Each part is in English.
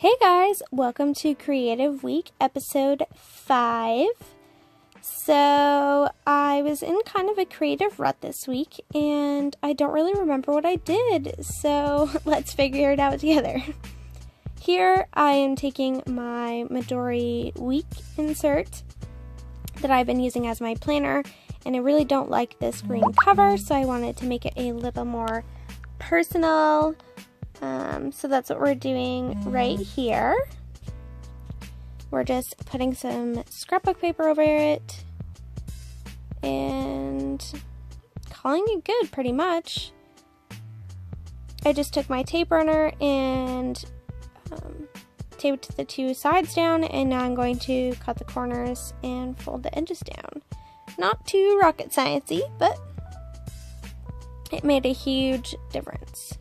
Hey guys, welcome to Creative Week episode 5. So I was in kind of a creative rut this week and I don't really remember what I did, so let's figure it out together. Here I am taking my Midori week insert that I've been using as my planner, and I really don't like this green cover, so I wanted to make it a little more personal. So that's what we're doing right here. We're just putting some scrapbook paper over it and calling it good, pretty much. I just took my tape runner and taped the two sides down, and now I'm going to cut the corners and fold the edges down. Not too rocket sciencey, but it made a huge difference.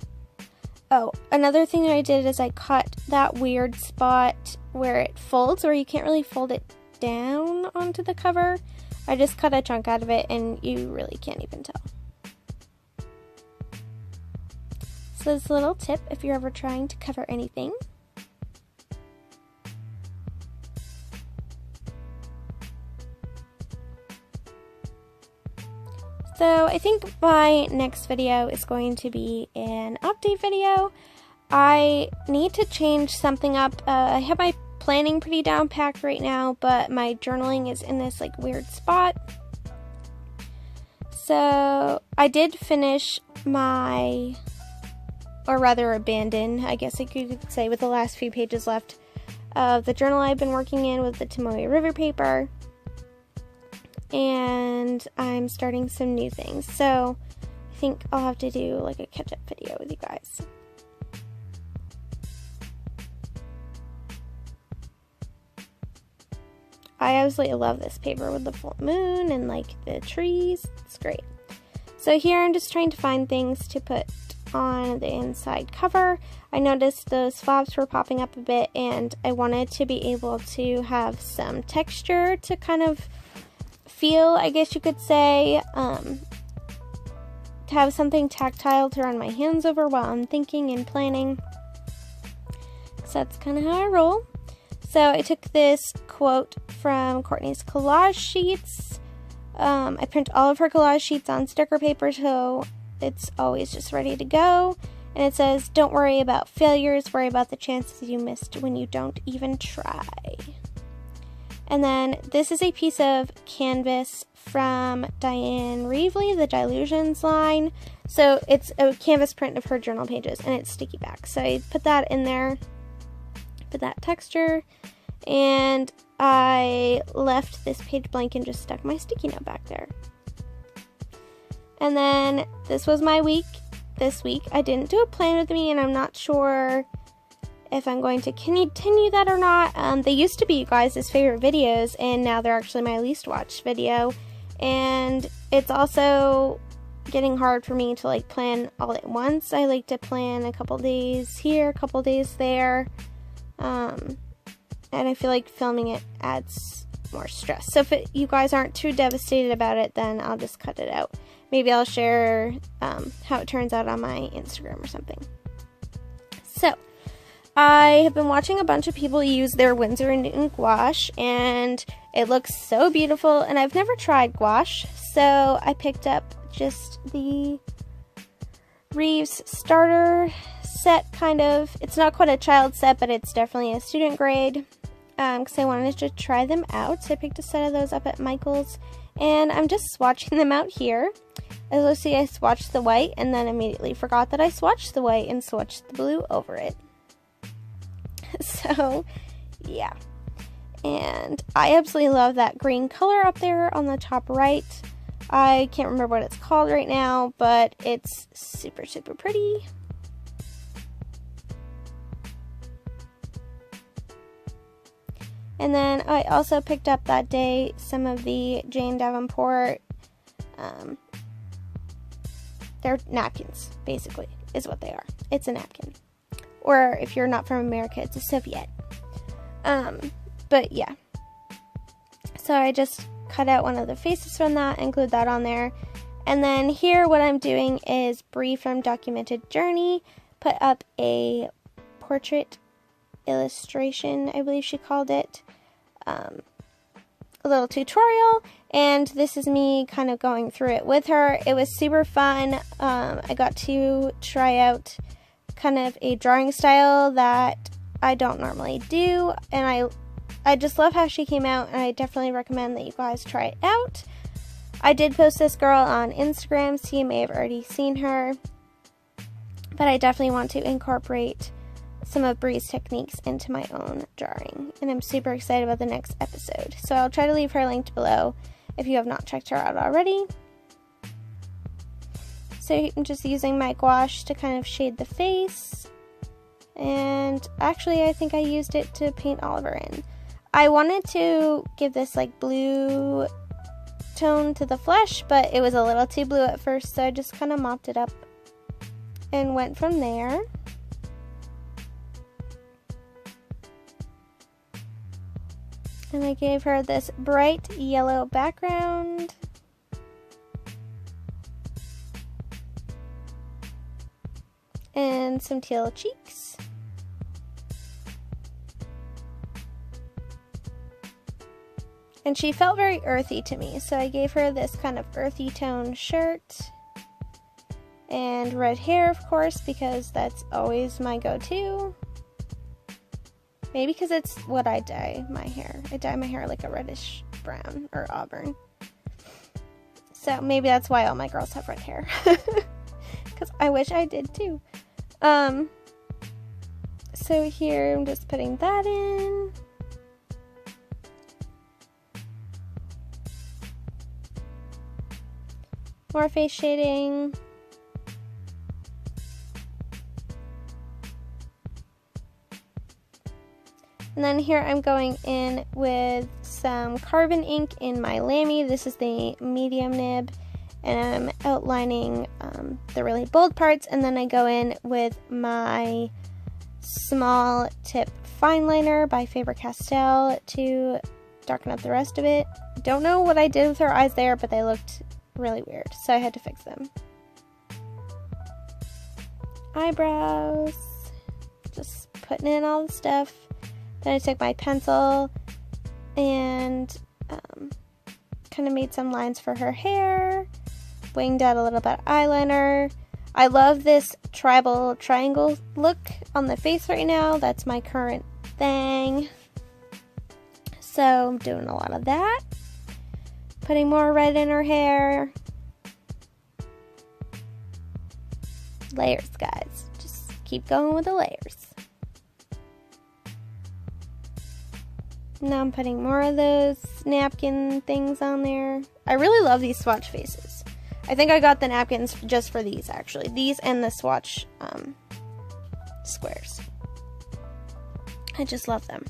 Oh, another thing that I did is I cut that weird spot where it folds, where you can't really fold it down onto the cover. I just cut a chunk out of it and you really can't even tell. So this little tip if you're ever trying to cover anything. So I think my next video is going to be an update video. I need to change something up. I have my planning pretty down packed right now, but my journaling is in this like weird spot. So I did finish my, or rather abandon, I guess you could say, with the last few pages left of the journal I've been working in with the Tomoe River paper. And I'm starting some new things, so I think I'll have to do like a catch-up video with you guys. I absolutely love this paper with the full moon and like the trees. It's great. So here I'm just trying to find things to put on the inside cover. I noticed those flaps were popping up a bit, and I wanted to be able to have some texture to kind of feel, I guess you could say, to have something tactile to run my hands over while I'm thinking and planning. So that's kind of how I roll. So I took this quote from Courtney's collage sheets. I print all of her collage sheets on sticker paper, so it's always just ready to go. And it says, "Don't worry about failures, worry about the chances you missed when you don't even try." And then this is a piece of canvas from Diane Reevely, the Dilutions line. So it's a canvas print of her journal pages, and it's sticky back. So I put that in there for that texture, and I left this page blank and just stuck my sticky note back there. And then this was my week. This week I didn't do a plan with me, and I'm not sure if I'm going to continue that or not. They used to be you guys' favorite videos, and now they're actually my least watched video. And it's also getting hard for me to like plan all at once. I like to plan a couple days here, a couple days there. And I feel like filming it adds more stress. So if you guys aren't too devastated about it, then I'll just cut it out. Maybe I'll share how it turns out on my Instagram or something. So I have been watching a bunch of people use their Winsor & Newton gouache, and it looks so beautiful, and I've never tried gouache, so I picked up just the Reeves starter set, kind of. It's not quite a child set, but it's definitely a student grade, because I wanted to try them out. So I picked a set of those up at Michael's, and I'm just swatching them out here. As you'll see, I swatched the white, and then immediately forgot that I swatched the white and swatched the blue over it. So, yeah. And I absolutely love that green color up there on the top right. I can't remember what it's called right now, but it's super, super pretty. And then I also picked up that day some of the Jane Davenport, they're napkins, basically, is what they are. It's a napkin. Or if you're not from America, it's a serviette. But yeah. So I just cut out one of the faces from that, include that on there. And then here what I'm doing is Bree from Documented Journey put up a portrait illustration, I believe she called it, a little tutorial, and this is me kind of going through it with her. It was super fun. I got to try out kind of a drawing style that I don't normally do, and I just love how she came out, and I definitely recommend that you guys try it out. I did post this girl on Instagram, so you may have already seen her, but I definitely want to incorporate some of Bree's techniques into my own drawing, and I'm super excited about the next episode. So I'll try to leave her linked below if you have not checked her out already. So I'm just using my gouache to kind of shade the face, and actually I think I used it to paint Oliver in. I wanted to give this like blue tone to the flesh, but it was a little too blue at first, so I just kind of mopped it up and went from there. And I gave her this bright yellow background. And some teal cheeks. And she felt very earthy to me, so I gave her this kind of earthy tone shirt. And red hair, of course, because that's always my go-to. Maybe because it's what I dye my hair. I dye my hair like a reddish brown or auburn. So maybe that's why all my girls have red hair. Because I wish I did too. So here I'm just putting that in. More face shading. And then here I'm going in with some carbon ink in my Lamy. This is the medium nib. And I'm outlining the really bold parts. And then I go in with my small tip fine liner by Faber-Castell to darken up the rest of it. Don't know what I did with her eyes there, but they looked really weird, so I had to fix them. Eyebrows. Just putting in all the stuff. Then I took my pencil and kind of made some lines for her hair. Winged out a little bit of eyeliner. I love this tribal triangle look on the face right now. That's my current thing. So I'm doing a lot of that. Putting more red in her hair. Layers, guys. Just keep going with the layers. Now I'm putting more of those napkin things on there. I really love these swatch faces. I think I got the napkins just for these, actually. These and the swatch squares. I just love them.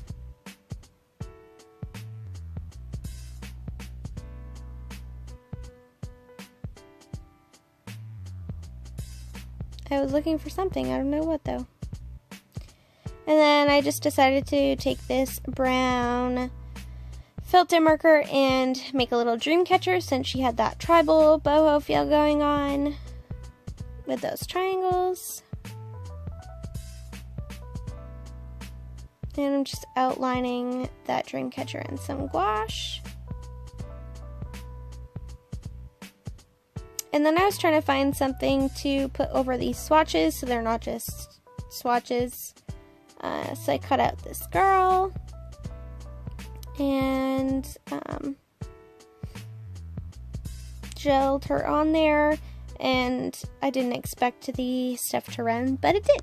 I was looking for something. I don't know what, though. And then I just decided to take this brown felt tip marker and make a little dream catcher, since she had that tribal boho feel going on with those triangles. And I'm just outlining that dream catcher in some gouache. And then I was trying to find something to put over these swatches so they're not just swatches. So I cut out this girl and gelled her on there, and I didn't expect the stuff to run, but it did.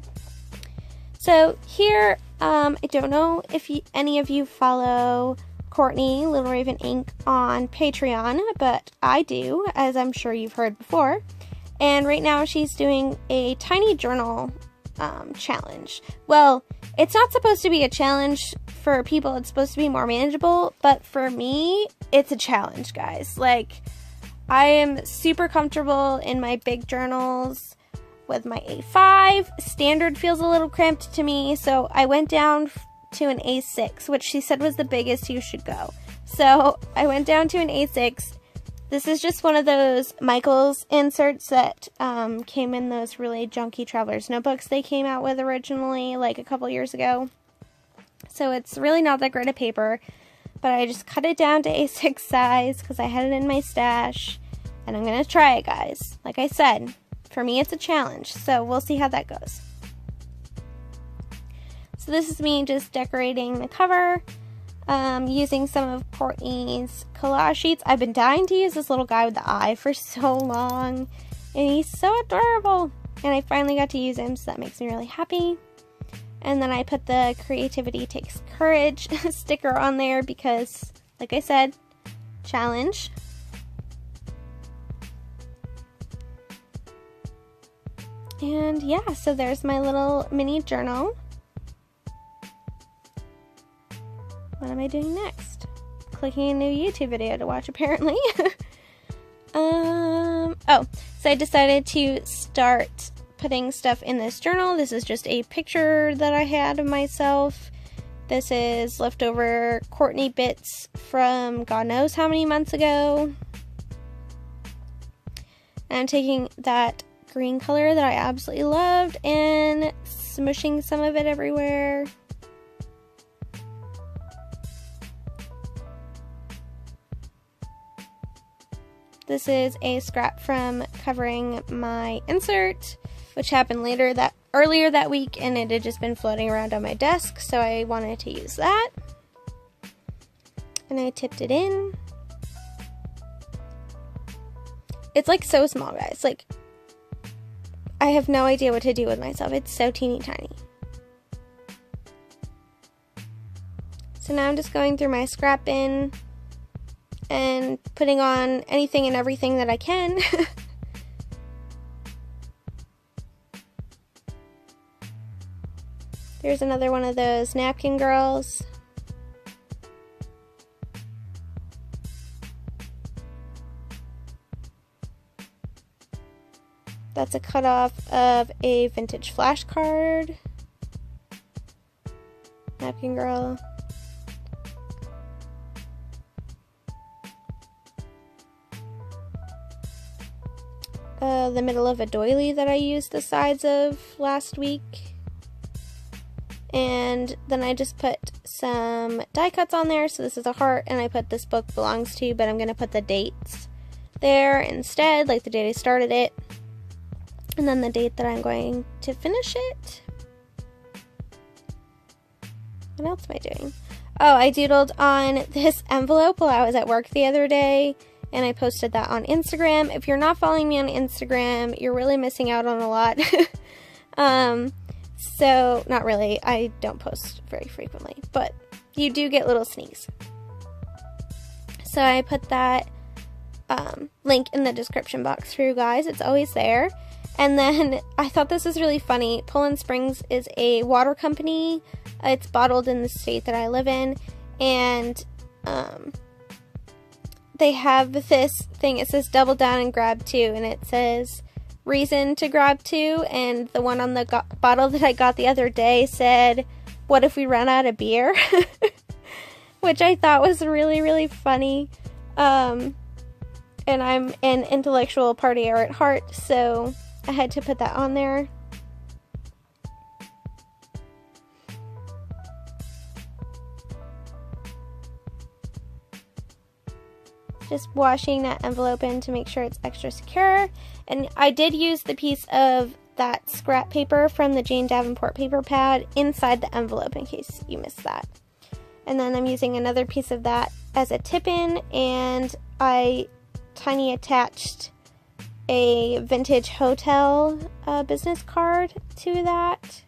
So here, I don't know if any of you follow Courtney, Little Raven Ink, on Patreon, but I do, as I'm sure you've heard before. And right now she's doing a tiny journal challenge. Well, it's not supposed to be a challenge for people, it's supposed to be more manageable, but for me, it's a challenge, guys. Like, I am super comfortable in my big journals with my A5. Standard feels a little cramped to me, so I went down to an A6, which she said was the biggest you should go. So I went down to an A6. This is just one of those Michaels inserts that came in those really junky traveler's notebooks they came out with originally, like a couple years ago. so it's really not that great of paper, but I just cut it down to A6 size because I had it in my stash, and I'm going to try it, guys. Like I said, for me it's a challenge, so we'll see how that goes. So this is me just decorating the cover, using some of Courtney's collage sheets. I've been dying to use this little guy with the eye for so long, and he's so adorable, and I finally got to use him, so that makes me really happy. And then I put the Creativity Takes Courage sticker on there because, like I said, challenge. And yeah, so there's my little mini journal. What am I doing next? Clicking a new YouTube video to watch, apparently. Oh, so I decided to start putting stuff in this journal. This is just a picture that I had of myself. This is leftover Courtney bits from God knows how many months ago. And I'm taking that green color that I absolutely loved and smushing some of it everywhere. This is a scrap from covering my insert, which happened earlier that week, and it had just been floating around on my desk, so I wanted to use that. And I tipped it in. It's like so small, guys. Like, I have no idea what to do with myself. It's so teeny tiny. So now I'm just going through my scrap bin and putting on anything and everything that I can. There's another one of those napkin girls. That's a cutoff of a vintage flashcard. Napkin girl. The middle of a doily that I used the sides of last week. And then I just put some die cuts on there. So this is a heart, and I put this book belongs to, but I'm going to put the dates there instead, like the date I started it. And then the date that I'm going to finish it. What else am I doing? Oh, I doodled on this envelope while I was at work the other day, and I posted that on Instagram. If you're not following me on Instagram, you're really missing out on a lot. So, not really. I don't post very frequently, but you do get little sneaks. So I put that link in the description box for you guys. It's always there. And then I thought this was really funny. Poland Springs is a water company. It's bottled in the state that I live in. And they have this thing. It says double down and grab two. And it says reason to grab two. And the one on the bottle that I got the other day said, what if we run out of beer? Which I thought was really, really funny. And I'm an intellectual partier at heart, so I had to put that on there. Just washing that envelope in to make sure it's extra secure. And I did use the piece of that scrap paper from the Jane Davenport paper pad inside the envelope in case you missed that. And then I'm using another piece of that as a tip-in, and I tiny attached a vintage hotel business card to that.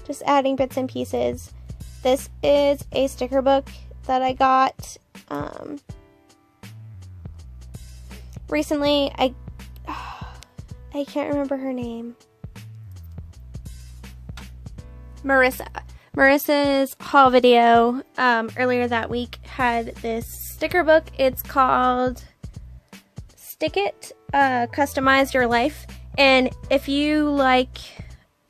Just adding bits and pieces. This is a sticker book that I got recently. I can't remember her name. Marissa's haul video earlier that week had this sticker book. It's called Stick It, Customize Your Life. And if you like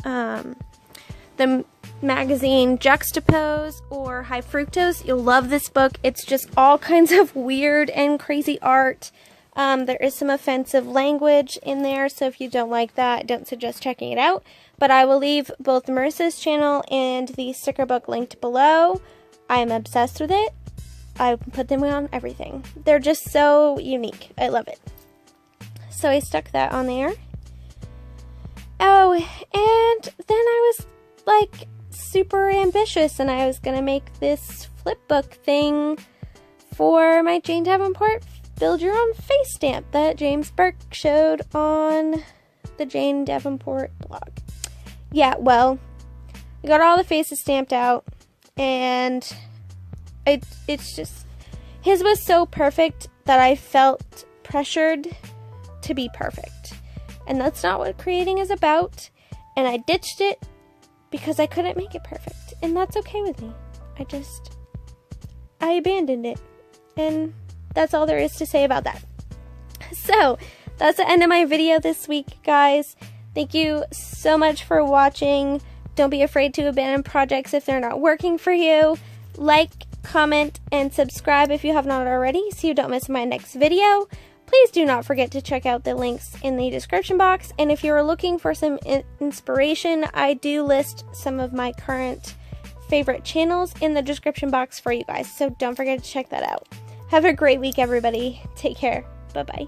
the magazine Juxtapose or High Fructose, you'll love this book. It's just all kinds of weird and crazy art. There is some offensive language in there, so if you don't like that, I don't suggest checking it out. But I will leave both Marissa's channel and the sticker book linked below. I am obsessed with it. I put them on everything. They're just so unique. I love it. So I stuck that on there. Oh, and then I was like super ambitious and I was gonna make this flip book thing for my Jane Davenport Build Your Own Face stamp that James Burke showed on the Jane Davenport blog. Yeah, well, I got all the faces stamped out, and it's just, his was so perfect that I felt pressured to be perfect. And that's not what creating is about, and I ditched it because I couldn't make it perfect, and that's okay with me. I abandoned it, and that's all there is to say about that. So, that's the end of my video this week, guys. Thank you so much for watching. Don't be afraid to abandon projects if they're not working for you. Like, comment, and subscribe if you have not already so you don't miss my next video. Please do not forget to check out the links in the description box. And if you're looking for some inspiration, I do list some of my current favorite channels in the description box for you guys. So don't forget to check that out. Have a great week, everybody. Take care. Bye-bye.